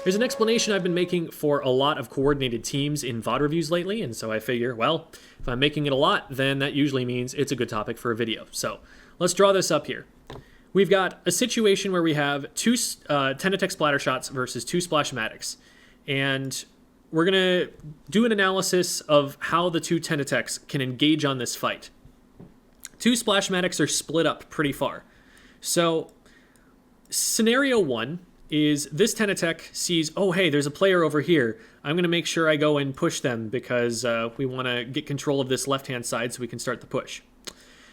There's an explanation I've been making for a lot of coordinated teams in VOD reviews lately, and so I figure, well, if I'm making it a lot, then that usually means it's a good topic for a video. So let's draw this up here. We've got a situation where we have two Ten-Attack splatter shots versus two Splashmatics, and we're going to do an analysis of how the two Ten-Attacks can engage on this fight. Two Splashmatics are split up pretty far. So scenario one is this Ten-Attack sees, oh, hey, there's a player over here. I'm going to make sure I go and push them because we want to get control of this left-hand side so we can start the push.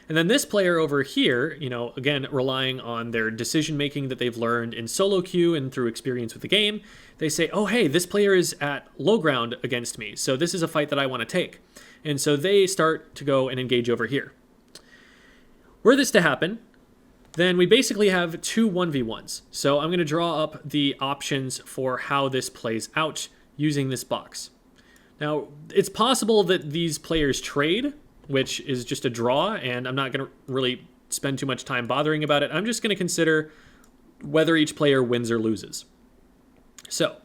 And then this player over here, you know, again, relying on their decision-making that they've learned in solo queue and through experience with the game, they say, oh, hey, this player is at low ground against me, so this is a fight that I want to take. And so they start to go and engage over here. Were this to happen, then we basically have two 1v1s. So I'm going to draw up the options for how this plays out using this box. Now, it's possible that these players trade, which is just a draw, and I'm not going to really spend too much time bothering about it. I'm just going to consider whether each player wins or loses. So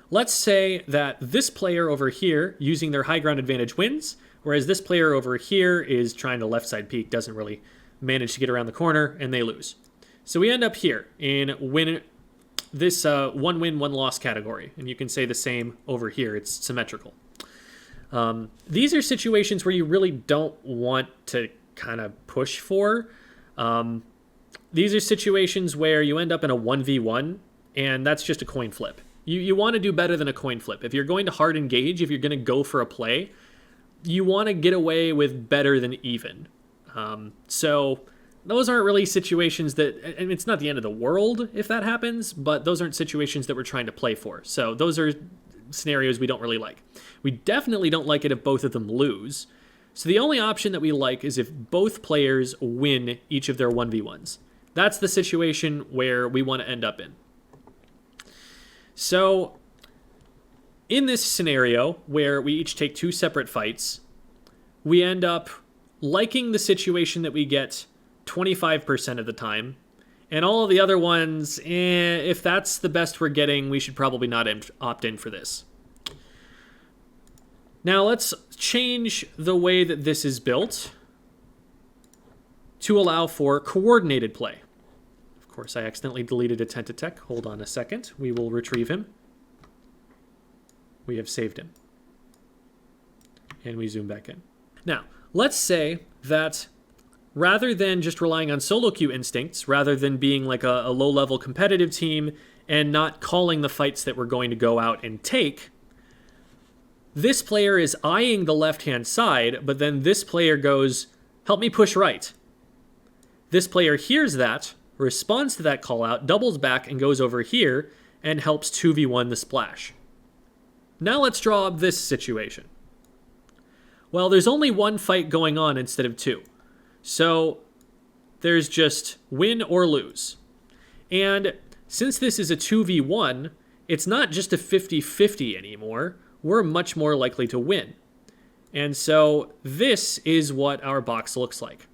let's say that this player over here, using their high ground advantage, wins, whereas this player over here is trying to left side peek, doesn't really manage to get around the corner, and they lose. So we end up here in this one win, one loss category, and you can say the same over here. It's symmetrical. These are situations where you really don't want to kind of push for. These are situations where you end up in a 1v1, and that's just a coin flip. You want to do better than a coin flip. If you're going to hard engage, if you're going to go for a play, you want to get away with better than even. So those aren't really situations that, and it's not the end of the world if that happens, but those aren't situations that we're trying to play for. So those are scenarios we don't really like. We definitely don't like it if both of them lose. So the only option that we like is if both players win each of their 1v1s. That's the situation where we want to end up in. So in this scenario where we each take two separate fights, we end up liking the situation that we get 25% of the time, and all of the other ones, if that's the best we're getting, we should probably not opt in for this. Now let's change the way that this is built to allow for coordinated play. Of course, I accidentally deleted a Ten-Attack. Hold on a second. We will retrieve him. We have saved him. And we zoom back in. Now, let's say that rather than just relying on solo queue instincts, rather than being like a low-level competitive team and not calling the fights that we're going to go out and take, this player is eyeing the left-hand side, but then this player goes, help me push right. This player hears that, responds to that call out, doubles back and goes over here and helps 2v1 the splash. Now let's draw up this situation. Well, there's only one fight going on instead of two. So there's just win or lose. And since this is a 2v1, it's not just a 50-50 anymore. We're much more likely to win. And so this is what our box looks like.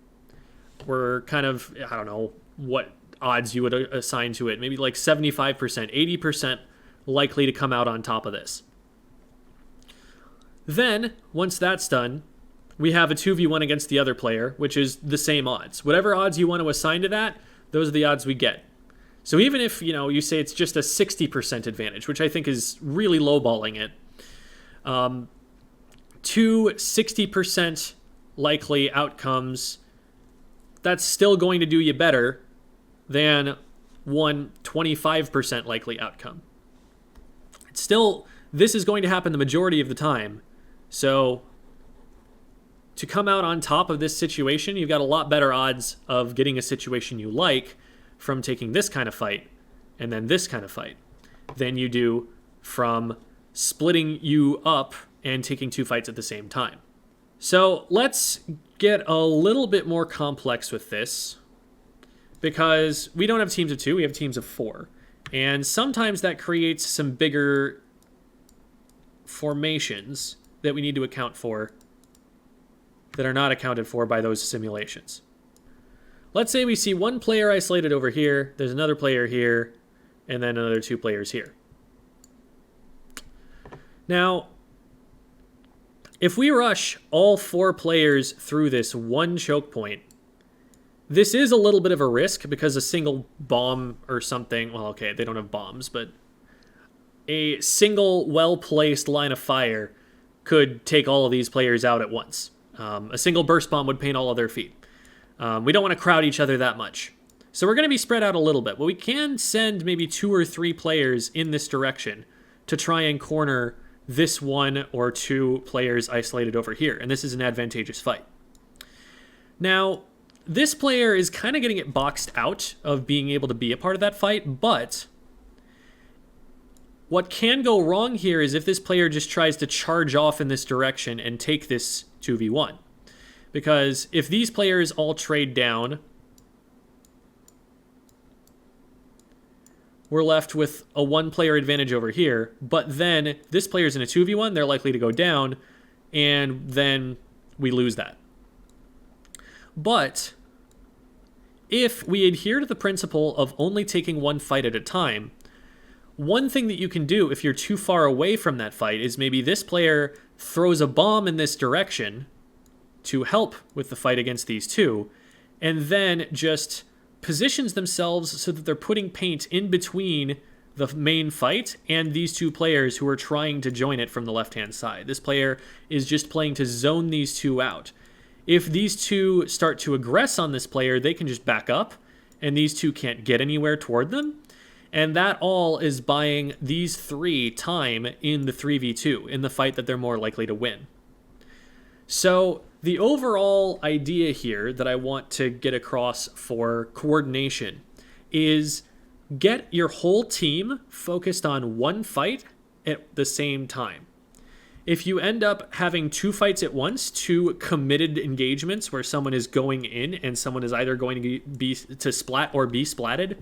We're kind of, I don't know what odds you would assign to it. Maybe like 75%, 80% likely to come out on top of this. Then, once that's done, we have a 2v1 against the other player, which is the same odds. Whatever odds you want to assign to that, those are the odds we get. So even if, you say it's just a 60% advantage, which I think is really lowballing it, two 60% likely outcomes, that's still going to do you better than one 25% likely outcome. It's still, this is going to happen the majority of the time. So to come out on top of this situation, you've got a lot better odds of getting a situation you like from taking this kind of fight and then this kind of fight than you do from splitting you up and taking two fights at the same time. So let's get a little bit more complex with this because we don't have teams of two, we have teams of four. And sometimes that creates some bigger formations that we need to account for that are not accounted for by those simulations. Let's say we see one player isolated over here, there's another player here, and then another two players here. Now, if we rush all 4 players through this one choke point, this is a little bit of a risk because a single bomb or something, well, okay, they don't have bombs, but a single well-placed line of fire could take all of these players out at once. A single burst bomb would paint all of their feet. We don't want to crowd each other that much. So we're going to be spread out a little bit, but we can send maybe 2 or 3 players in this direction to try and corner this 1 or 2 players isolated over here, and this is an advantageous fight. Now, this player is kind of getting it boxed out of being able to be a part of that fight, but what can go wrong here is if this player just tries to charge off in this direction and take this 2v1. Because if these players all trade down, we're left with a 1-player advantage over here, but then this player's in a 2v1, they're likely to go down, and then we lose that. But if we adhere to the principle of only taking 1 fight at a time, one thing that you can do if you're too far away from that fight is maybe this player throws a bomb in this direction to help with the fight against these 2, and then just positions themselves so that they're putting paint in between the main fight and these 2 players who are trying to join it from the left-hand side. This player is just playing to zone these 2 out. If these 2 start to aggress on this player, they can just back up, and these 2 can't get anywhere toward them. And that all is buying these 3 time in the 3v2, in the fight that they're more likely to win. So the overall idea here that I want to get across for coordination is get your whole team focused on 1 fight at the same time. If you end up having 2 fights at once, 2 committed engagements where someone is going in and someone is either going to be to splat or be splatted,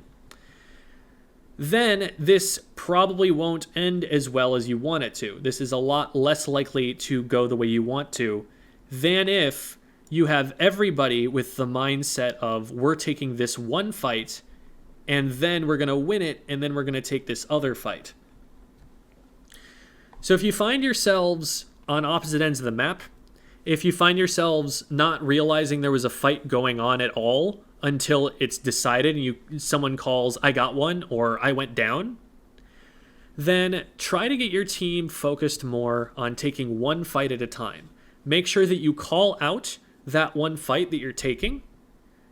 then this probably won't end as well as you want it to. This is a lot less likely to go the way you want to than if you have everybody with the mindset of we're taking this 1 fight and then we're going to win it and then we're going to take this other fight. So if you find yourselves on opposite ends of the map, if you find yourselves not realizing there was a fight going on at all until it's decided and someone calls, I got one, or I went down, then try to get your team focused more on taking 1 fight at a time. Make sure that you call out that 1 fight that you're taking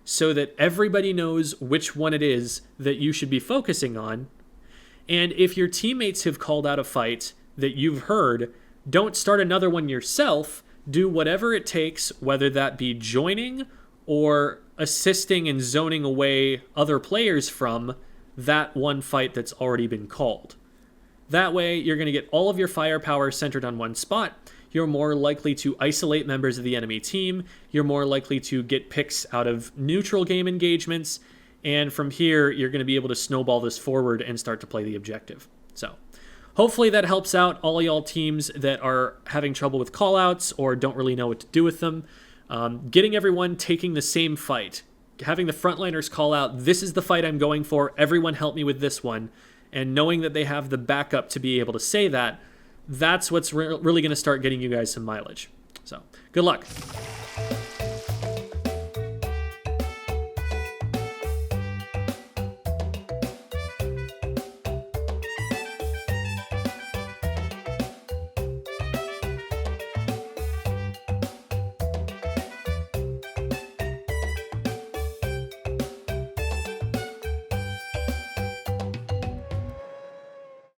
so that everybody knows which one it is that you should be focusing on. And if your teammates have called out a fight that you've heard, don't start another one yourself. Do whatever it takes, whether that be joining or assisting and zoning away other players from that 1 fight that's already been called. That way, you're going to get all of your firepower centered on 1 spot. You're more likely to isolate members of the enemy team. You're more likely to get picks out of neutral game engagements. And from here, you're going to be able to snowball this forward and start to play the objective. So hopefully that helps out all y'all teams that are having trouble with callouts or don't really know what to do with them. Getting everyone taking the same fight. Having the frontliners call out, this is the fight I'm going for. Everyone help me with this one. And knowing that they have the backup to be able to say that, that's what's really going to start getting you guys some mileage. So, good luck.